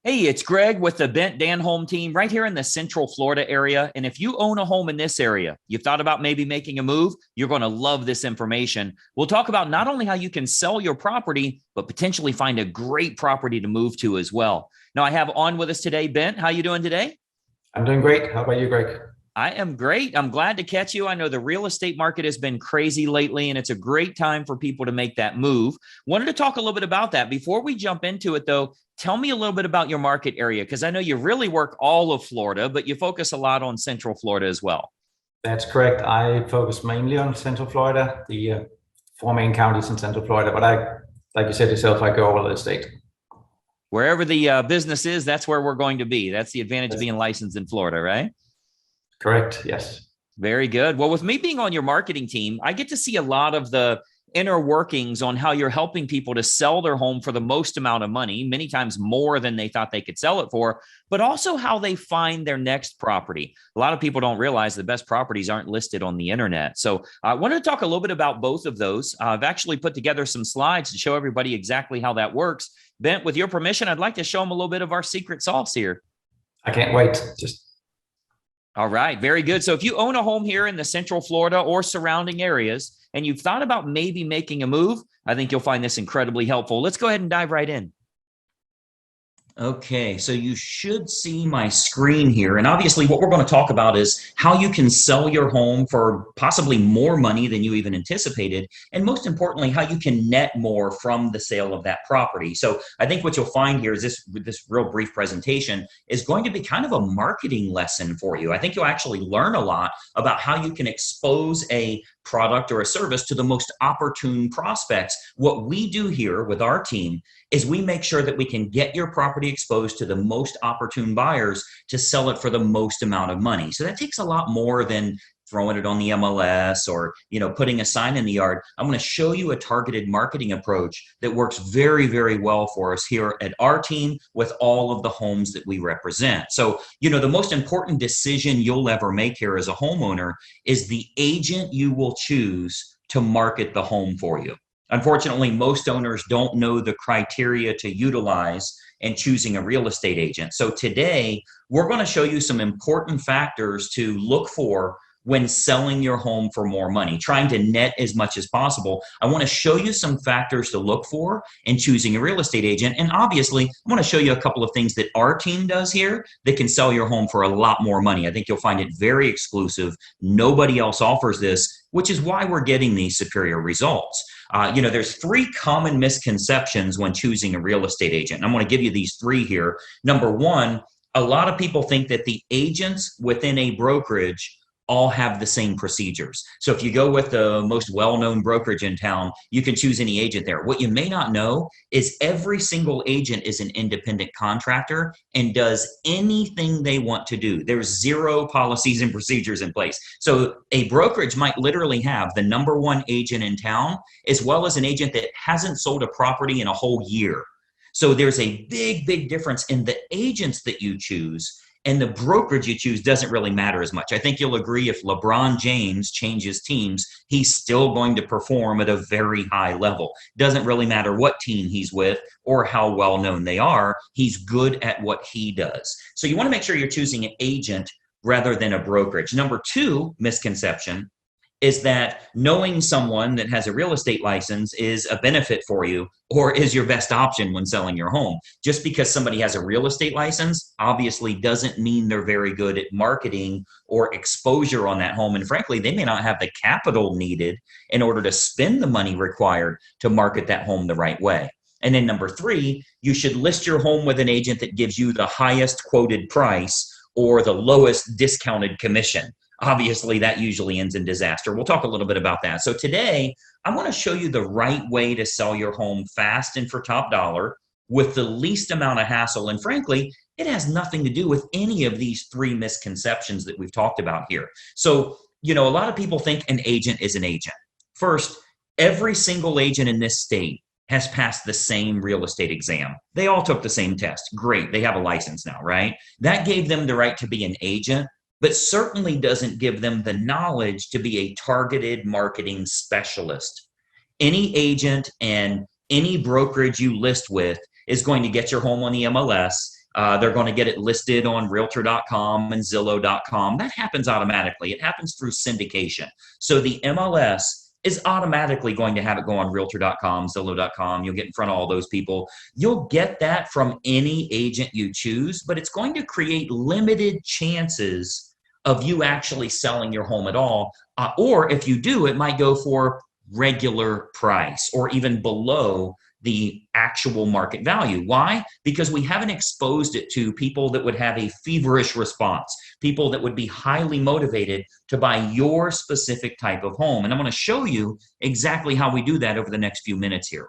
Hey, it's Greg with the Bent Danholm team right here in the Central Florida area. And if you own a home in this area, you've thought about maybe making a move, you're going to love this information. We'll talk about not only how you can sell your property, but potentially find a great property to move to as well. Now, I have on with us today, Bent. How you doing today? I'm doing great. How about you, Greg? I am great. I'm glad to catch you. I know the real estate market has been crazy lately, and it's a great time for people to make that move. Wanted to talk a little bit about that. Before we jump into it, though, tell me a little bit about your market area, because I know you really work all of Florida, but you focus a lot on Central Florida as well. That's correct. I focus mainly on Central Florida, the four main counties in Central Florida. But like you said yourself, I go all over the state. Wherever the business is, that's where we're going to be. That's the advantage of Yes. being licensed in Florida, right? Correct. Yes. Very good. Well, with me being on your marketing team, I get to see a lot of the inner workings on how you're helping people to sell their home for the most amount of money, many times more than they thought they could sell it for, but also how they find their next property. A lot of people don't realize the best properties aren't listed on the internet. So I wanted to talk a little bit about both of those. I've actually put together some slides to show everybody exactly how that works. Bent, with your permission, I'd like to show them a little bit of our secret sauce here. I can't wait. Just All right, very good. So if you own a home here in the Central Florida or surrounding areas, and you've thought about maybe making a move, I think you'll find this incredibly helpful. Let's go ahead and dive right in. Okay, so you should see my screen here. And obviously what we're going to talk about is how you can sell your home for possibly more money than you even anticipated. And most importantly, how you can net more from the sale of that property. So I think what you'll find here is this real brief presentation is going to be kind of a marketing lesson for you. I think you'll actually learn a lot about how you can expose a product or a service to the most opportune prospects. What we do here with our team is we make sure that we can get your property exposed to the most opportune buyers to sell it for the most amount of money. So that takes a lot more than throwing it on the MLS or, putting a sign in the yard. I'm going to show you a targeted marketing approach that works very, very well for us here at our team with all of the homes that we represent. So, the most important decision you'll ever make here as a homeowner is the agent you will choose to market the home for you. Unfortunately, most owners don't know the criteria to utilize in choosing a real estate agent. So today, we're going to show you some important factors to look for when selling your home for more money, trying to net as much as possible. I want to show you some factors to look for in choosing a real estate agent. And obviously, I want to show you a couple of things that our team does here that can sell your home for a lot more money. I think you'll find it very exclusive. Nobody else offers this, which is why we're getting these superior results. There's three common misconceptions when choosing a real estate agent. And I'm going to give you these three here. Number one, a lot of people think that the agents within a brokerage all have the same procedures. So if you go with the most well-known brokerage in town, you can choose any agent there. What you may not know is every single agent is an independent contractor and does anything they want to do. There's zero policies and procedures in place. So a brokerage might literally have the number one agent in town, as well as an agent that hasn't sold a property in a whole year. So there's a big, big difference in the agents that you choose, and the brokerage you choose doesn't really matter as much. I think you'll agree if LeBron James changes teams, he's still going to perform at a very high level. Doesn't really matter what team he's with or how well known they are. He's good at what he does. So you want to make sure you're choosing an agent rather than a brokerage. Number two misconception is that knowing someone that has a real estate license is a benefit for you or is your best option when selling your home. Just because somebody has a real estate license obviously doesn't mean they're very good at marketing or exposure on that home. And frankly, they may not have the capital needed in order to spend the money required to market that home the right way. And then number three, you should list your home with an agent that gives you the highest quoted price or the lowest discounted commission. Obviously, that usually ends in disaster. We'll talk a little bit about that. So today, I want to show you the right way to sell your home fast and for top dollar with the least amount of hassle. And frankly, it has nothing to do with any of these three misconceptions that we've talked about here. So, a lot of people think an agent is an agent. First, every single agent in this state has passed the same real estate exam. They all took the same test. Great. They have a license now, right? That gave them the right to be an agent, but certainly doesn't give them the knowledge to be a targeted marketing specialist. Any agent and any brokerage you list with is going to get your home on the MLS, They're going to get it listed on realtor.com and Zillow.com. That happens automatically. It happens through syndication. So the MLS is automatically going to have it go on realtor.com, Zillow.com. You'll get in front of all those people. You'll get that from any agent you choose, but it's going to create limited chances of you actually selling your home at all. Or if you do, it might go for regular price or even below the actual market value. Why? Because we haven't exposed it to people that would have a feverish response, people that would be highly motivated to buy your specific type of home. And I'm going to show you exactly how we do that over the next few minutes here.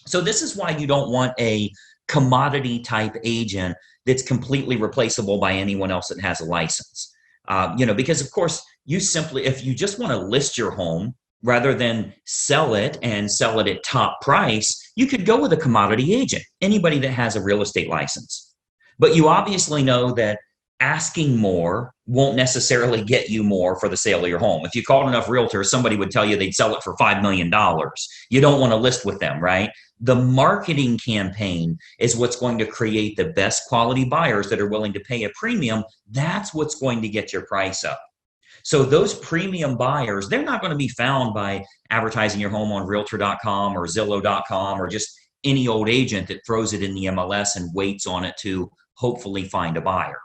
So this is why you don't want a commodity type agent that's completely replaceable by anyone else that has a license. Because of course, if you just want to list your home, rather than sell it and sell it at top price, you could go with a commodity agent, anybody that has a real estate license. But you obviously know that asking more won't necessarily get you more for the sale of your home. If you called enough realtors, somebody would tell you they'd sell it for $5 million. You don't want to list with them, right? The marketing campaign is what's going to create the best quality buyers that are willing to pay a premium. That's what's going to get your price up. So those premium buyers, they're not going to be found by advertising your home on realtor.com or Zillow.com or just any old agent that throws it in the MLS and waits on it to hopefully find a buyer.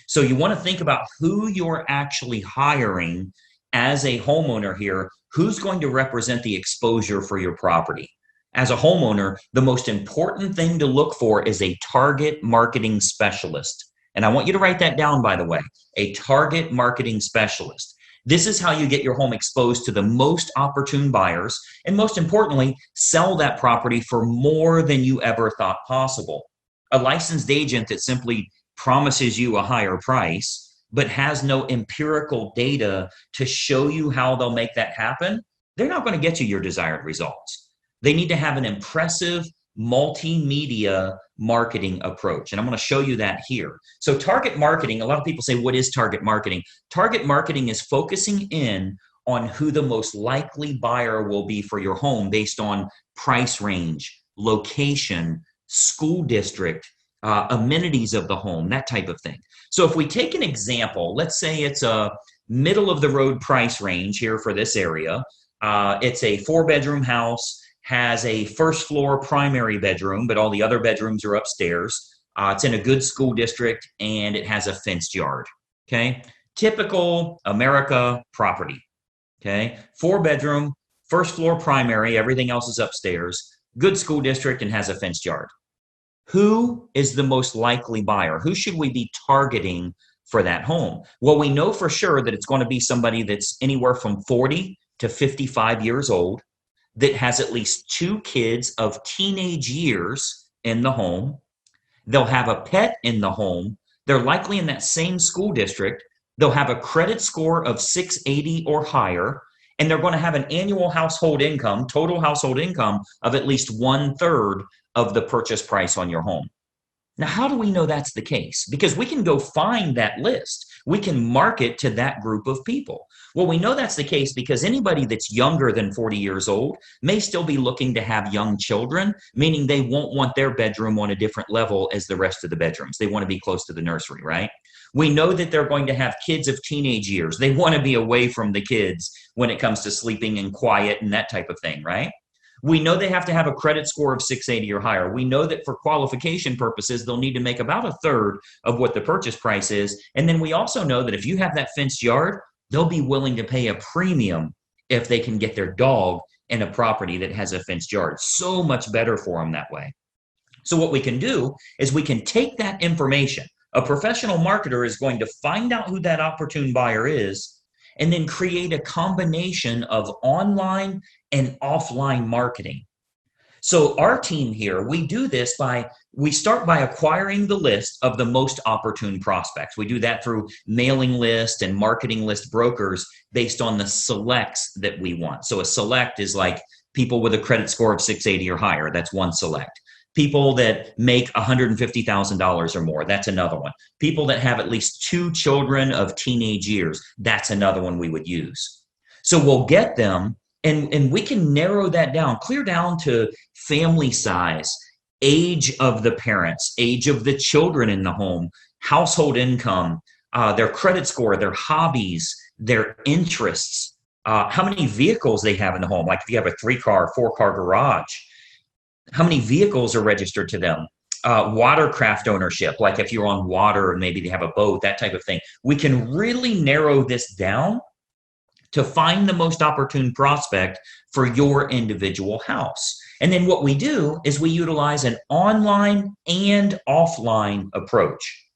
So you want to think about who you're actually hiring as a homeowner here, who's going to represent the exposure for your property. As a homeowner, the most important thing to look for is a target marketing specialist. And I want you to write that down, by the way, a target marketing specialist. This is how you get your home exposed to the most opportune buyers, and most importantly, sell that property for more than you ever thought possible. A licensed agent that simply promises you a higher price, but has no empirical data to show you how they'll make that happen, they're not going to get you your desired results. They need to have an impressive multimedia marketing approach. And I'm going to show you that here. So target marketing, a lot of people say, what is target marketing? Target marketing is focusing in on who the most likely buyer will be for your home based on price range, location, school district, amenities of the home, that type of thing. So if we take an example, let's say it's a middle of the road price range here for this area. It's a 4-bedroom house, has a first floor primary bedroom, but all the other bedrooms are upstairs. It's in a good school district and it has a fenced yard. Okay. Typical America property. Okay. 4-bedroom, first floor primary, everything else is upstairs, good school district and has a fenced yard. Who is the most likely buyer? Who should we be targeting for that home? Well, we know for sure that it's going to be somebody that's anywhere from 40 to 55 years old, that has at least 2 kids of teenage years in the home. They'll have a pet in the home. They're likely in that same school district. They'll have a credit score of 680 or higher, and they're going to have an annual household income, total household income of at least 1/3 of the purchase price on your home. Now, how do we know that's the case? Because we can go find that list. We can market to that group of people. Well, we know that's the case because anybody that's younger than 40 years old may still be looking to have young children, meaning they won't want their bedroom on a different level as the rest of the bedrooms. They want to be close to the nursery, right? We know that they're going to have kids of teenage years. They want to be away from the kids when it comes to sleeping and quiet and that type of thing, right? We know they have to have a credit score of 680 or higher. We know that for qualification purposes, they'll need to make about 1/3 of what the purchase price is. And then we also know that if you have that fenced yard, they'll be willing to pay a premium if they can get their dog in a property that has a fenced yard. So much better for them that way. So what we can do is we can take that information. A professional marketer is going to find out who that opportune buyer is and then create a combination of online and offline marketing. So our team here, we do this we start by acquiring the list of the most opportune prospects. We do that through mailing list and marketing list brokers based on the selects that we want. So a select is like people with a credit score of 680 or higher. That's one select. People that make $150,000 or more, that's another one. People that have at least 2 children of teenage years, that's another one we would use. So we'll get them and we can narrow that down, clear down to family size, age of the parents, age of the children in the home, household income, their credit score, their hobbies, their interests, how many vehicles they have in the home. Like if you have a 3-car, 4-car garage, how many vehicles are registered to them? Watercraft ownership, like if you're on water and maybe they have a boat, that type of thing. We can really narrow this down to find the most opportune prospect for your individual house. And then what we do is we utilize an online and offline approach.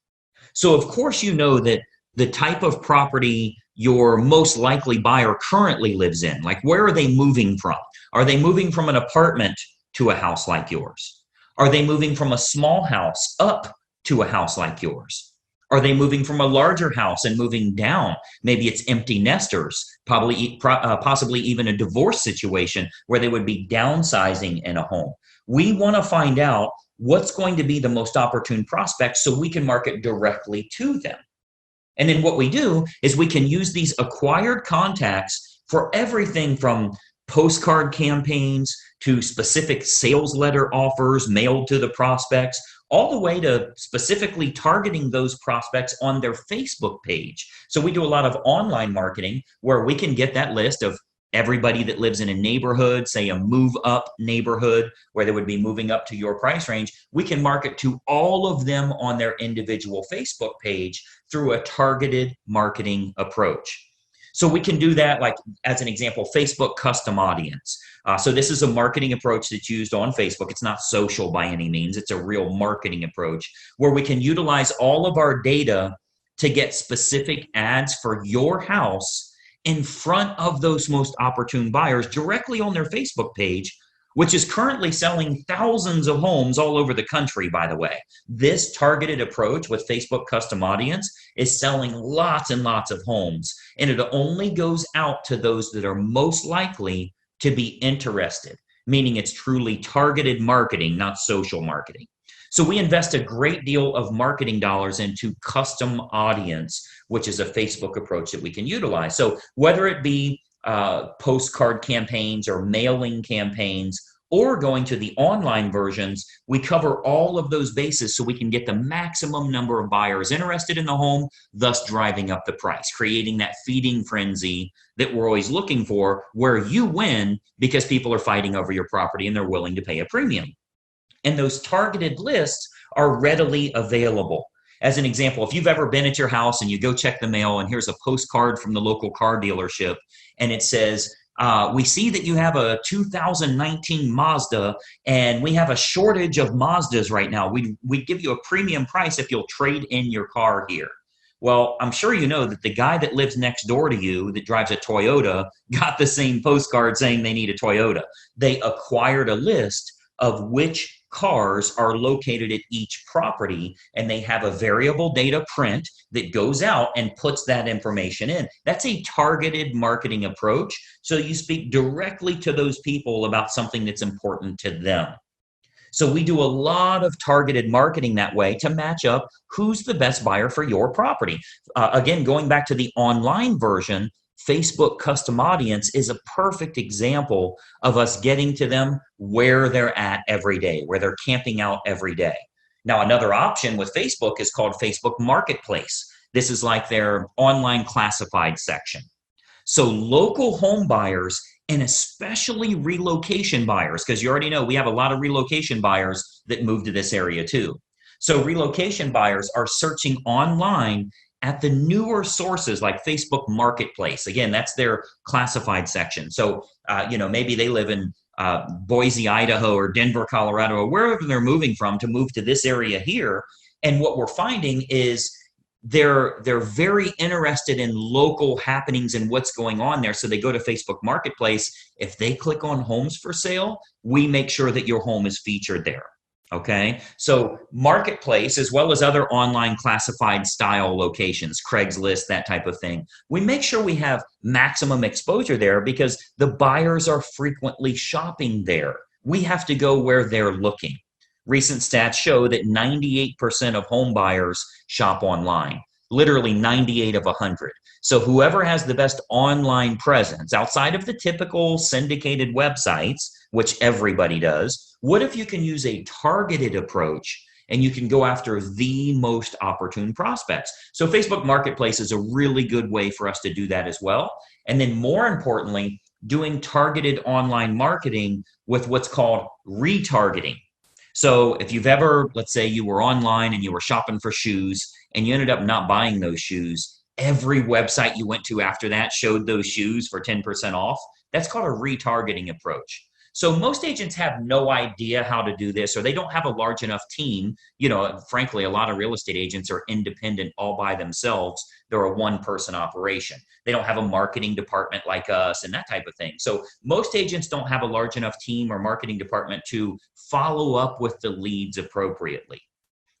So of course, you know that the type of property your most likely buyer currently lives in, like where are they moving from? Are they moving from an apartment to a house like yours? Are they moving from a small house up to a house like yours? Are they moving from a larger house and moving down? Maybe it's empty nesters, possibly even a divorce situation where they would be downsizing in a home. We want to find out what's going to be the most opportune prospect so we can market directly to them. And then what we do is we can use these acquired contacts for everything from postcard campaigns to specific sales letter offers mailed to the prospects, all the way to specifically targeting those prospects on their Facebook page. So we do a lot of online marketing where we can get that list of everybody that lives in a neighborhood, say a move up neighborhood where they would be moving up to your price range. We can market to all of them on their individual Facebook page through a targeted marketing approach. So we can do that, like as an example, Facebook custom audience. So this is a marketing approach that's used on Facebook. It's not social by any means. It's a real marketing approach where we can utilize all of our data to get specific ads for your house in front of those most opportune buyers directly on their Facebook page, which is currently selling thousands of homes all over the country, by the way. This targeted approach with Facebook custom audience is selling lots and lots of homes, and it only goes out to those that are most likely to be interested, meaning it's truly targeted marketing, not social marketing. So we invest a great deal of marketing dollars into custom audience, which is a Facebook approach that we can utilize. So whether it be postcard campaigns or mailing campaigns or going to the online versions, we cover all of those bases so we can get the maximum number of buyers interested in the home, thus driving up the price, creating that feeding frenzy that we're always looking for, where you win because people are fighting over your property and they're willing to pay a premium. And those targeted lists are readily available. As an example, if you've ever been at your house and you go check the mail and here's a postcard from the local car dealership and it says, we see that you have a 2019 Mazda and we have a shortage of Mazdas right now. We'd give you a premium price if you'll trade in your car here. Well, I'm sure you know that the guy that lives next door to you that drives a Toyota got the same postcard saying they need a Toyota. They acquired a list of which cars are located at each property, and they have a variable data print that goes out and puts that information in. That's a targeted marketing approach. So you speak directly to those people about something that's important to them. So we do a lot of targeted marketing that way to match up who's the best buyer for your property. Again, going back to the online version, Facebook custom audience is a perfect example of us getting to them where they're at every day, where they're camping out every day. Now, another option with Facebook is called Facebook Marketplace. This is like their online classified section. So local home buyers and especially relocation buyers, because you already know we have a lot of relocation buyers that move to this area too. So relocation buyers are searching online at the newer sources like Facebook Marketplace. Again, that's their classified section. So, maybe they live in Boise, Idaho, or Denver, Colorado, or wherever they're moving from to move to this area here. And what we're finding is they're very interested in local happenings and what's going on there. So they go to Facebook Marketplace. If they click on homes for sale, we make sure that your home is featured there. Okay, so Marketplace, as well as other online classified style locations, Craigslist, that type of thing, we make sure we have maximum exposure there because the buyers are frequently shopping there. We have to go where they're looking. Recent stats show that 98% of home buyers shop online, literally 98 of 100. So whoever has the best online presence outside of the typical syndicated websites, which everybody does, what if you can use a targeted approach and you can go after the most opportune prospects? So Facebook Marketplace is a really good way for us to do that as well. And then more importantly, doing targeted online marketing with what's called retargeting. So if you've ever, let's say you were online and you were shopping for shoes and you ended up not buying those shoes, every website you went to after that showed those shoes for 10% off. That's called a retargeting approach. So most agents have no idea how to do this, or they don't have a large enough team. Frankly, a lot of real estate agents are independent all by themselves. They're a one-person operation. They don't have a marketing department like us and that type of thing. So most agents don't have a large enough team or marketing department to follow up with the leads appropriately.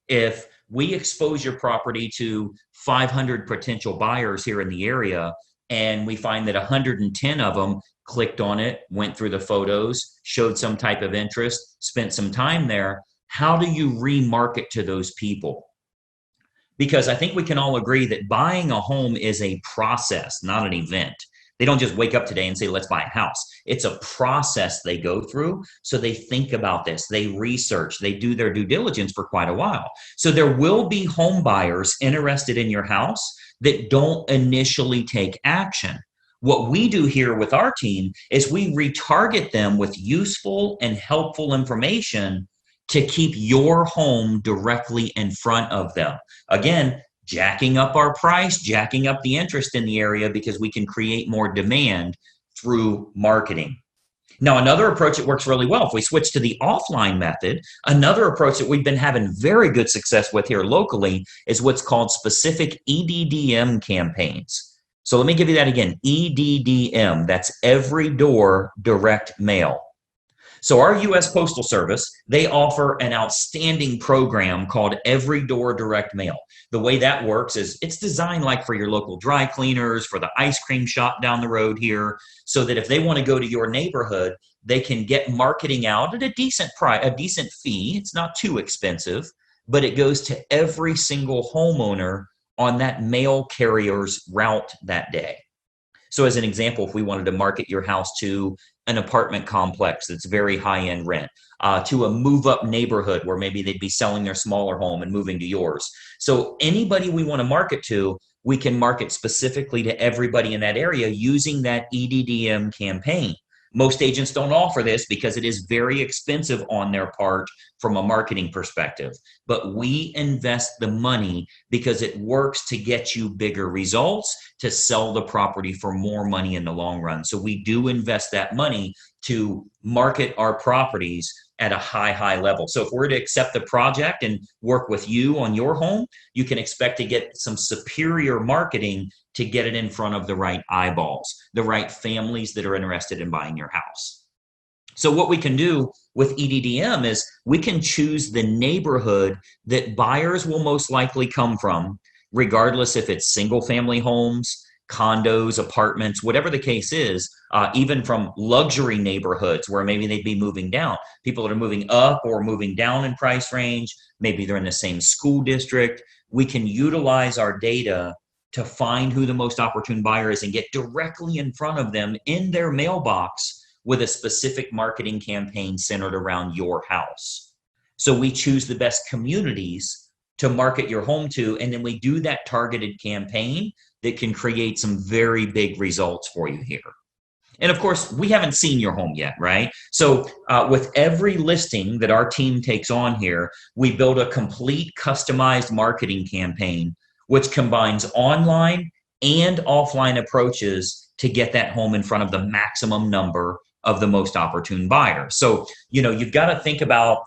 If we expose your property to 500 potential buyers here in the area, and we find that 110 of them clicked on it, went through the photos, showed some type of interest, spent some time there, how do you remarket to those people? Because I think we can all agree that buying a home is a process, not an event. They don't just wake up today and say, let's buy a house. It's a process they go through. So they think about this, they research, they do their due diligence for quite a while. So there will be home buyers interested in your house that don't initially take action. What we do here with our team is we retarget them with useful and helpful information to keep your home directly in front of them. Again, jacking up our price, jacking up the interest in the area because we can create more demand through marketing. Now, another approach that works really well, if we switch to the offline method, another approach that we've been having very good success with here locally is what's called specific EDDM campaigns. So let me give you that again, EDDM, that's every door direct mail. So our U.S. Postal Service, they offer an outstanding program called Every Door Direct Mail. The way that works is it's designed like for your local dry cleaners, for the ice cream shop down the road here, so that if they want to go to your neighborhood, they can get marketing out at a decent price, a decent fee. It's not too expensive, but it goes to every single homeowner on that mail carrier's route that day. So as an example, if we wanted to market your house to an apartment complex that's very high-end rent, to a move-up neighborhood where maybe they'd be selling their smaller home and moving to yours. So anybody we want to market to, we can market specifically to everybody in that area using that EDDM campaign. Most agents don't offer this because it is very expensive on their part from a marketing perspective. But we invest the money because it works to get you bigger results, to sell the property for more money in the long run. So we do invest that money to market our properties at a high level. So if we're to accept the project and work with you on your home, you can expect to get some superior marketing to get it in front of the right eyeballs, the right families that are interested in buying your house. So what we can do with EDDM is we can choose the neighborhood that buyers will most likely come from, regardless if it's single family homes, condos, apartments, whatever the case is, even from luxury neighborhoods where maybe they'd be moving down. People that are moving up or moving down in price range, maybe they're in the same school district. We can utilize our data to find who the most opportune buyer is and get directly in front of them in their mailbox with a specific marketing campaign centered around your house. So we choose the best communities to market your home to, and then we do that targeted campaign that can create some very big results for you here. And of course, we haven't seen your home yet, right? So with every listing that our team takes on here, we build a complete customized marketing campaign which combines online and offline approaches to get that home in front of the maximum number of the most opportune buyers. So, you've got to think about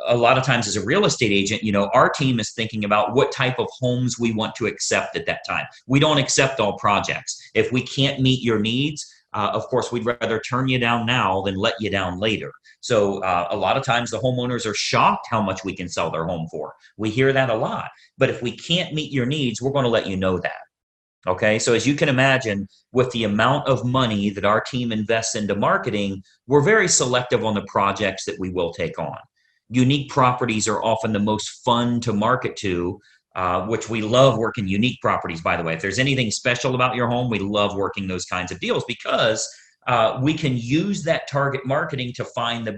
a lot of times as a real estate agent, our team is thinking about what type of homes we want to accept at that time. We don't accept all projects. If we can't meet your needs, of course, we'd rather turn you down now than let you down later. So a lot of times the homeowners are shocked how much we can sell their home for. We hear that a lot. But if we can't meet your needs, we're going to let you know that. Okay, so as you can imagine, with the amount of money that our team invests into marketing, we're very selective on the projects that we will take on. Unique properties are often the most fun to market to which we love working unique properties, by the way. If there's anything special about your home, we love working those kinds of deals because we can use that target marketing to find the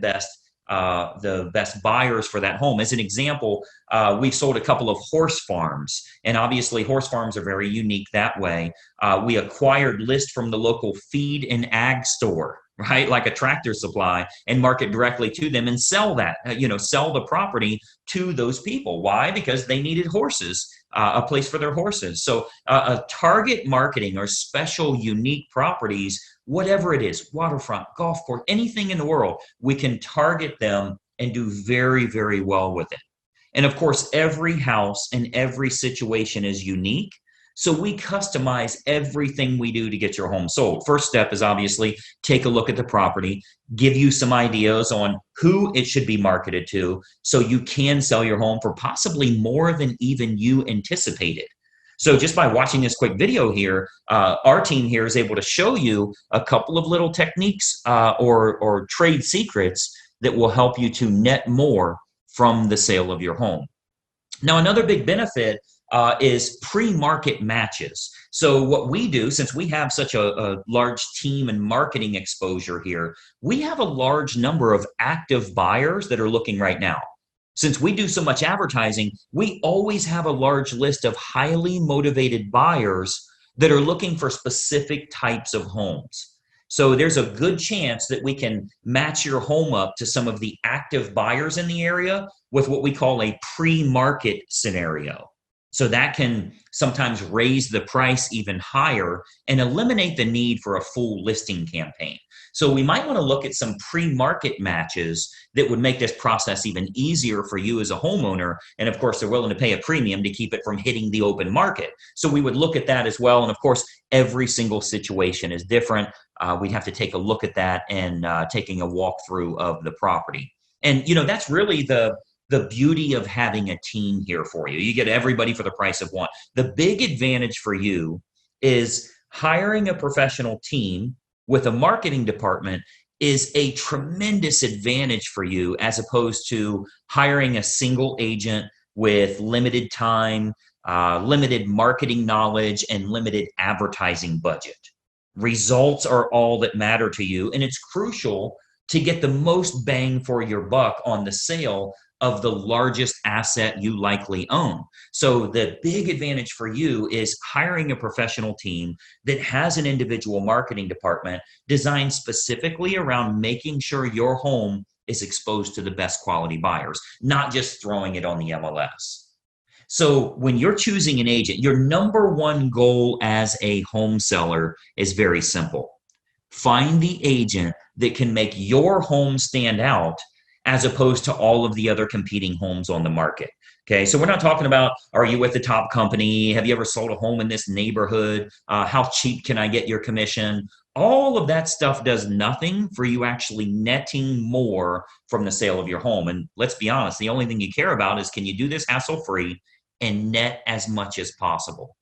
best buyers for that home. As an example, we've sold a couple of horse farms, and obviously horse farms are very unique that way. We acquired lists from the local feed and ag store, right? Like a Tractor Supply, and market directly to them and sell that, sell the property to those people. Why? Because they needed horses, a place for their horses. So a target marketing or special unique properties, whatever it is, waterfront, golf course, anything in the world, we can target them and do very, very well with it. And of course, every house and every situation is unique. So we customize everything we do to get your home sold. First step is obviously take a look at the property, give you some ideas on who it should be marketed to so you can sell your home for possibly more than even you anticipated. So just by watching this quick video here, our team here is able to show you a couple of little techniques or trade secrets that will help you to net more from the sale of your home. Now, another big benefit is pre-market matches. So what we do, since we have such a large team and marketing exposure here, we have a large number of active buyers that are looking right now. Since we do so much advertising, we always have a large list of highly motivated buyers that are looking for specific types of homes. So there's a good chance that we can match your home up to some of the active buyers in the area with what we call a pre-market scenario. So that can sometimes raise the price even higher and eliminate the need for a full listing campaign. So we might want to look at some pre-market matches that would make this process even easier for you as a homeowner. And of course, they're willing to pay a premium to keep it from hitting the open market. So we would look at that as well. And of course, every single situation is different. We'd have to take a look at that and taking a walkthrough of the property. And, that's really the beauty of having a team here for you. You get everybody for the price of one. The big advantage for you is hiring a professional team with a marketing department is a tremendous advantage for you as opposed to hiring a single agent with limited time, limited marketing knowledge, and limited advertising budget. Results are all that matter to you, and it's crucial to get the most bang for your buck on the sale of the largest asset you likely own. So the big advantage for you is hiring a professional team that has an individual marketing department designed specifically around making sure your home is exposed to the best quality buyers, not just throwing it on the MLS. So when you're choosing an agent, your number one goal as a home seller is very simple. Find the agent that can make your home stand out as opposed to all of the other competing homes on the market. Okay, so we're not talking about, are you with the top company? Have you ever sold a home in this neighborhood? How cheap can I get your commission? All of that stuff does nothing for you actually netting more from the sale of your home. And let's be honest, the only thing you care about is, can you do this hassle-free and net as much as possible?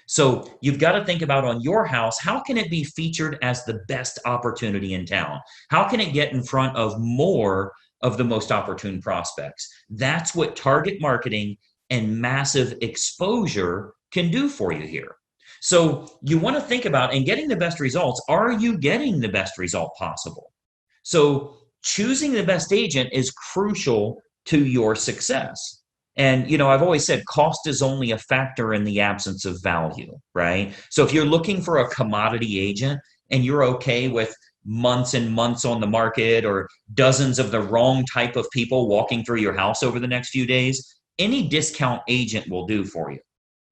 So you've got to think about, on your house, how can it be featured as the best opportunity in town? How can it get in front of more of the most opportune prospects? That's what target marketing and massive exposure can do for you here. So you want to think about, in getting the best results, are you getting the best result possible? So choosing the best agent is crucial to your success. And, I've always said cost is only a factor in the absence of value, right? So if you're looking for a commodity agent and you're okay with months and months on the market or dozens of the wrong type of people walking through your house over the next few days, any discount agent will do for you.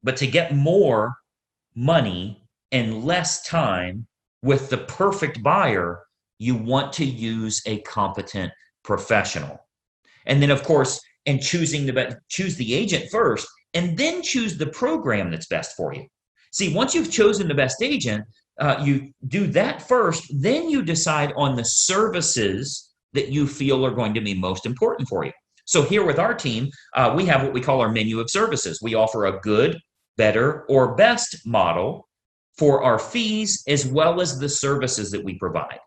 But to get more money and less time with the perfect buyer, you want to use a competent professional. And then, of course, and choose the agent first, and then choose the program that's best for you. See, once you've chosen the best agent, you do that first, then you decide on the services that you feel are going to be most important for you. So here with our team, we have what we call our menu of services. We offer a good, better, or best model for our fees as well as the services that we provide.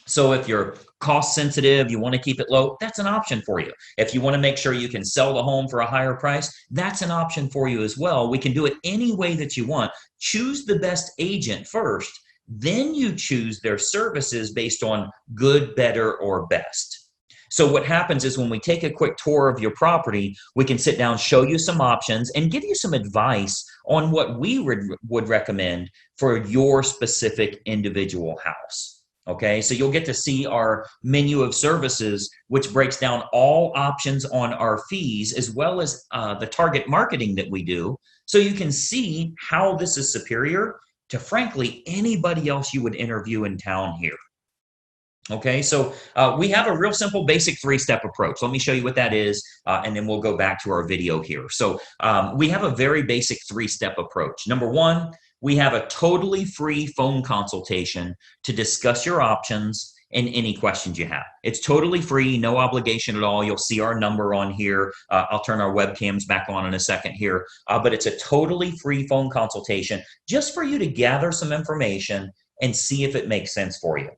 So if you're cost sensitive, you want to keep it low, that's an option for you. If you want to make sure you can sell the home for a higher price, that's an option for you as well. We can do it any way that you want. Choose the best agent first, then you choose their services based on good, better, or best. So what happens is when we take a quick tour of your property, we can sit down, show you some options, and give you some advice on what we would recommend for your specific individual house. Okay, so you'll get to see our menu of services, which breaks down all options on our fees, as well as the target marketing that we do. So you can see how this is superior to, frankly, anybody else you would interview in town here. Okay, so we have a real simple basic three-step approach. Let me show you what that is, and then we'll go back to our video here. So we have a very basic three-step approach. Number one, we have a totally free phone consultation to discuss your options and any questions you have. It's totally free, no obligation at all. You'll see our number on here. I'll turn our webcams back on in a second here, but it's a totally free phone consultation just for you to gather some information and see if it makes sense for you.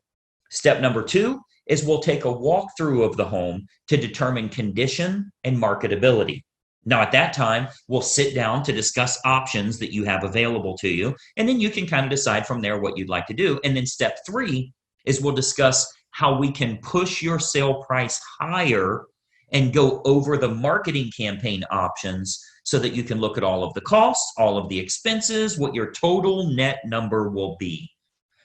Step number two is we'll take a walkthrough of the home to determine condition and marketability. Now, at that time, we'll sit down to discuss options that you have available to you, and then you can kind of decide from there what you'd like to do. And then step three is we'll discuss how we can push your sale price higher and go over the marketing campaign options so that you can look at all of the costs, all of the expenses, what your total net number will be.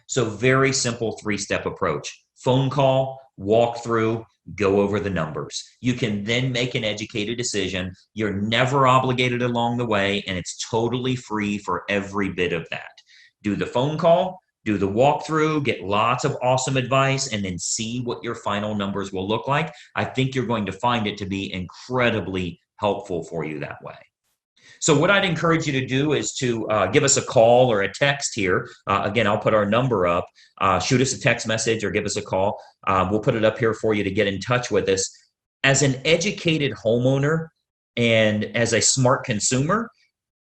So very simple three-step approach. Phone call, walk through, go over the numbers. You can then make an educated decision. You're never obligated along the way, and it's totally free for every bit of that. Do the phone call, do the walkthrough, get lots of awesome advice, and then see what your final numbers will look like. I think you're going to find it to be incredibly helpful for you that way. So what I'd encourage you to do is to give us a call or a text here. Again, I'll put our number up. Shoot us a text message or give us a call. We'll put it up here for you to get in touch with us. As an educated homeowner and as a smart consumer,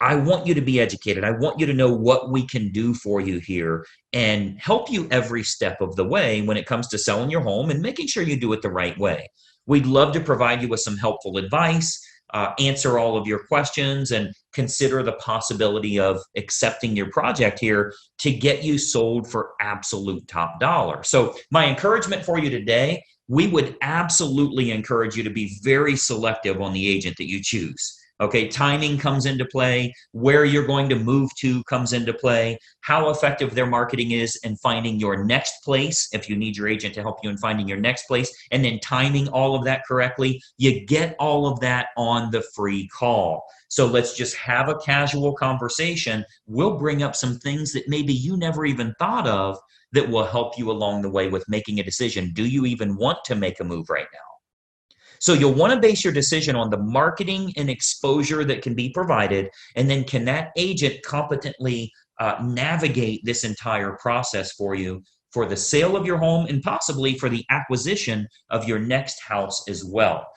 I want you to be educated. I want you to know what we can do for you here and help you every step of the way when it comes to selling your home and making sure you do it the right way. We'd love to provide you with some helpful advice, answer all of your questions, and consider the possibility of accepting your project here to get you sold for absolute top dollar. So my encouragement for you today, we would absolutely encourage you to be very selective on the agent that you choose. Okay, timing comes into play, where you're going to move to comes into play, how effective their marketing is in finding your next place, if you need your agent to help you in finding your next place, and then timing all of that correctly. You get all of that on the free call. So let's just have a casual conversation. We'll bring up some things that maybe you never even thought of that will help you along the way with making a decision. Do you even want to make a move right now? So you'll want to base your decision on the marketing and exposure that can be provided, and then can that agent competently navigate this entire process for you for the sale of your home and possibly for the acquisition of your next house as well.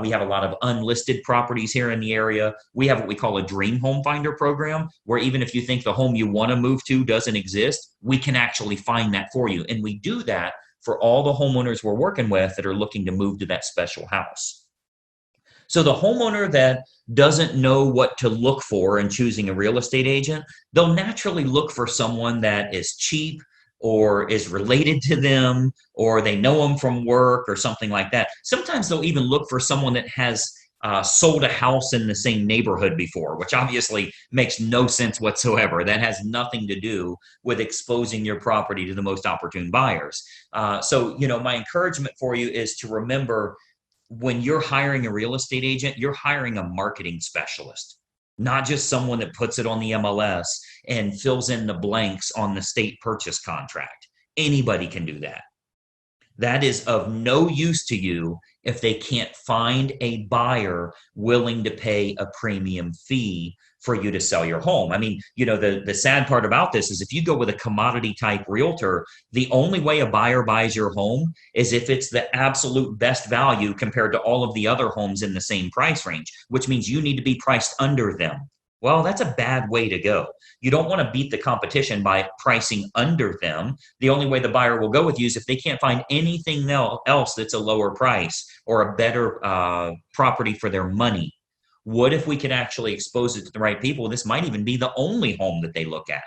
We have a lot of unlisted properties here in the area. We have what we call a dream home finder program, where even if you think the home you want to move to doesn't exist, we can actually find that for you. And we do that for all the homeowners we're working with that are looking to move to that special house. So the homeowner that doesn't know what to look for in choosing a real estate agent, they'll naturally look for someone that is cheap or is related to them, or they know them from work or something like that. Sometimes they'll even look for someone that has sold a house in the same neighborhood before, which obviously makes no sense whatsoever. That has nothing to do with exposing your property to the most opportune buyers. So, my encouragement for you is to remember, when you're hiring a real estate agent, you're hiring a marketing specialist, not just someone that puts it on the MLS and fills in the blanks on the state purchase contract. Anybody can do that. That is of no use to you if they can't find a buyer willing to pay a premium fee for you to sell your home. I mean, the sad part about this is if you go with a commodity type realtor, the only way a buyer buys your home is if it's the absolute best value compared to all of the other homes in the same price range, which means you need to be priced under them. Well, that's a bad way to go. You don't want to beat the competition by pricing under them. The only way the buyer will go with you is if they can't find anything else that's a lower price or a better property for their money. What if we could actually expose it to the right people? This might even be the only home that they look at.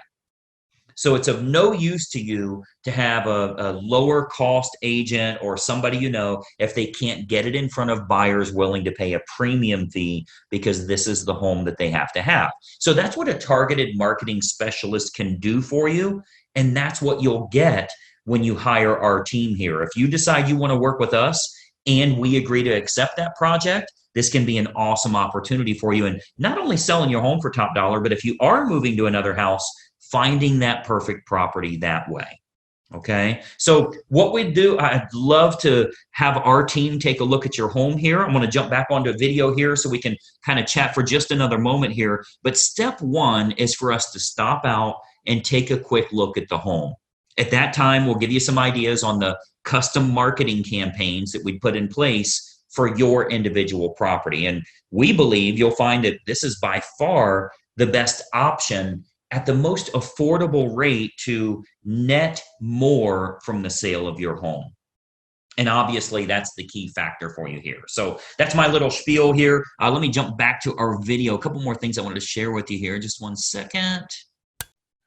So it's of no use to you to have a lower cost agent or somebody you know if they can't get it in front of buyers willing to pay a premium fee because this is the home that they have to have. So that's what a targeted marketing specialist can do for you. And that's what you'll get when you hire our team here. If you decide you want to work with us and we agree to accept that project, this can be an awesome opportunity for you. And not only selling your home for top dollar, but if you are moving to another house, finding that perfect property that way. Okay. So what we do, I'd love to have our team take a look at your home here. I'm going to jump back onto a video here so we can kind of chat for just another moment here. But step one is for us to stop out and take a quick look at the home. At that time, we'll give you some ideas on the custom marketing campaigns that we put in place for your individual property. And we believe you'll find that this is by far the best option at the most affordable rate to net more from the sale of your home. And obviously, that's the key factor for you here. So that's my little spiel here. Let me jump back to our video. A couple more things I wanted to share with you here. Just one second.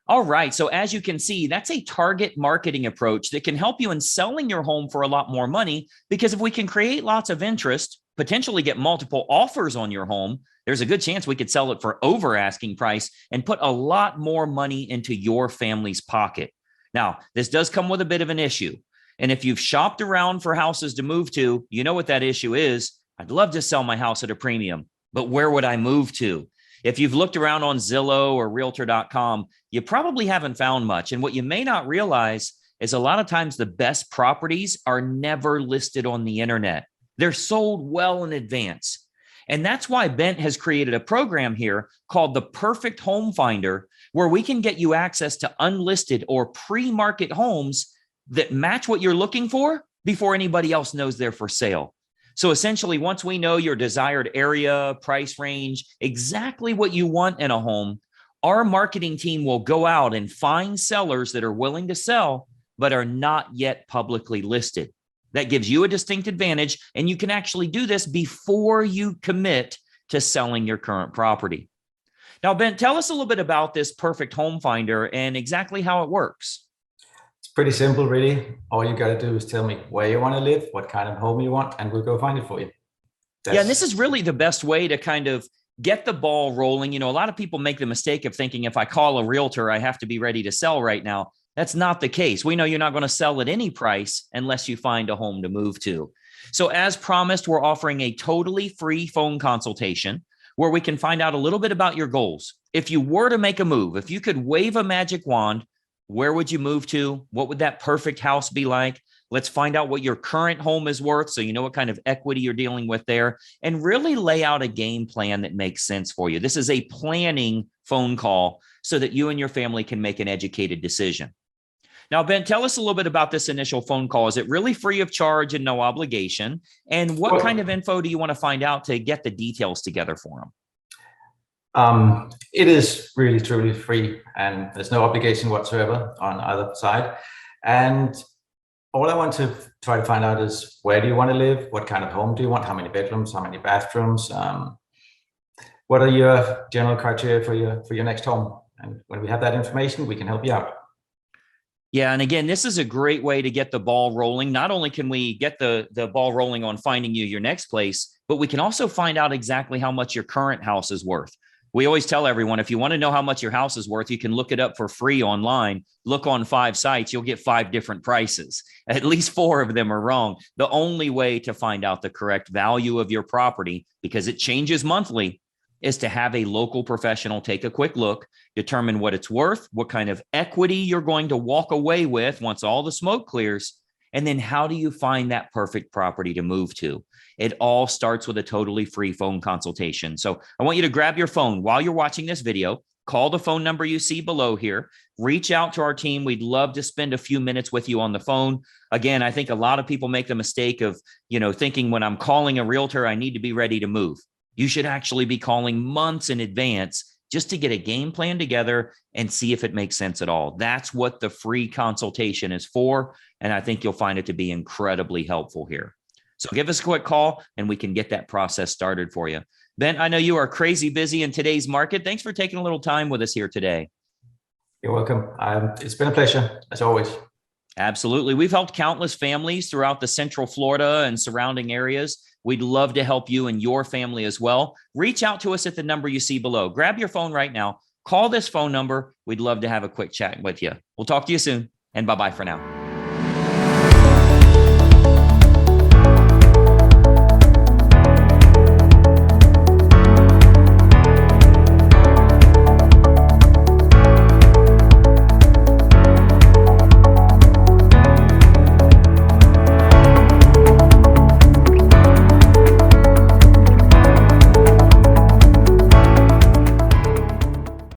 All right, so as you can see, that's a target marketing approach that can help you in selling your home for a lot more money, because if we can create lots of interest, potentially get multiple offers on your home, there's a good chance we could sell it for over asking price and put a lot more money into your family's pocket. Now, this does come with a bit of an issue. And if you've shopped around for houses to move to, you know what that issue is. I'd love to sell my house at a premium, but where would I move to? If you've looked around on Zillow or Realtor.com, you probably haven't found much. And what you may not realize is a lot of times the best properties are never listed on the internet. They're sold well in advance. And that's why Bent has created a program here called the Perfect Home Finder, where we can get you access to unlisted or pre-market homes that match what you're looking for before anybody else knows they're for sale. So essentially, once we know your desired area, price range, exactly what you want in a home, our marketing team will go out and find sellers that are willing to sell, but are not yet publicly listed. That gives you a distinct advantage, and you can actually do this before you commit to selling your current property. Now, Ben, tell us a little bit about this Perfect Home Finder and exactly how it works. It's pretty simple, really. All you got to do is tell me where you want to live, what kind of home you want, and we'll go find it for you. Yeah, and this is really the best way to kind of get the ball rolling. You know, a lot of people make the mistake of thinking if I call a realtor, I have to be ready to sell right now. That's not the case. We know you're not going to sell at any price unless you find a home to move to. So as promised, we're offering a totally free phone consultation where we can find out a little bit about your goals. If you were to make a move, if you could wave a magic wand, where would you move to? What would that perfect house be like? Let's find out what your current home is worth so you know what kind of equity you're dealing with there, and really lay out a game plan that makes sense for you. This is a planning phone call so that you and your family can make an educated decision. Now, Ben, tell us a little bit about this initial phone call. Is it really free of charge and no obligation? And what kind of info do you want to find out to get the details together for them? It is really, truly free, and there's no obligation whatsoever on either side. And all I want to try to find out is, where do you want to live? What kind of home do you want? How many bedrooms? How many bathrooms? What are your general criteria for your next home? And when we have that information, we can help you out. Yeah, and again, this is a great way to get the ball rolling. Not only can we get the ball rolling on finding you your next place, but we can also find out exactly how much your current house is worth. We always tell everyone, if you want to know how much your house is worth, you can look it up for free online. Look on 5 sites, you'll get 5 different prices. At least 4 of them are wrong. The only way to find out the correct value of your property, because it changes monthly, is to have a local professional take a quick look, determine what it's worth, what kind of equity you're going to walk away with once all the smoke clears, and then how do you find that perfect property to move to? It all starts with a totally free phone consultation. So I want you to grab your phone while you're watching this video, call the phone number you see below here, reach out to our team. We'd love to spend a few minutes with you on the phone. Again, I think a lot of people make the mistake of, thinking when I'm calling a realtor, I need to be ready to move. You should actually be calling months in advance, just to get a game plan together and see if it makes sense at all. That's what the free consultation is for. And I think you'll find it to be incredibly helpful here. So give us a quick call and we can get that process started for you. Ben, I know you are crazy busy in today's market. Thanks for taking a little time with us here today. You're welcome. It's been a pleasure, as always. Absolutely. We've helped countless families throughout the Central Florida and surrounding areas. We'd love to help you and your family as well. Reach out to us at the number you see below. Grab your phone right now. Call this phone number. We'd love to have a quick chat with you. We'll talk to you soon, and bye-bye for now.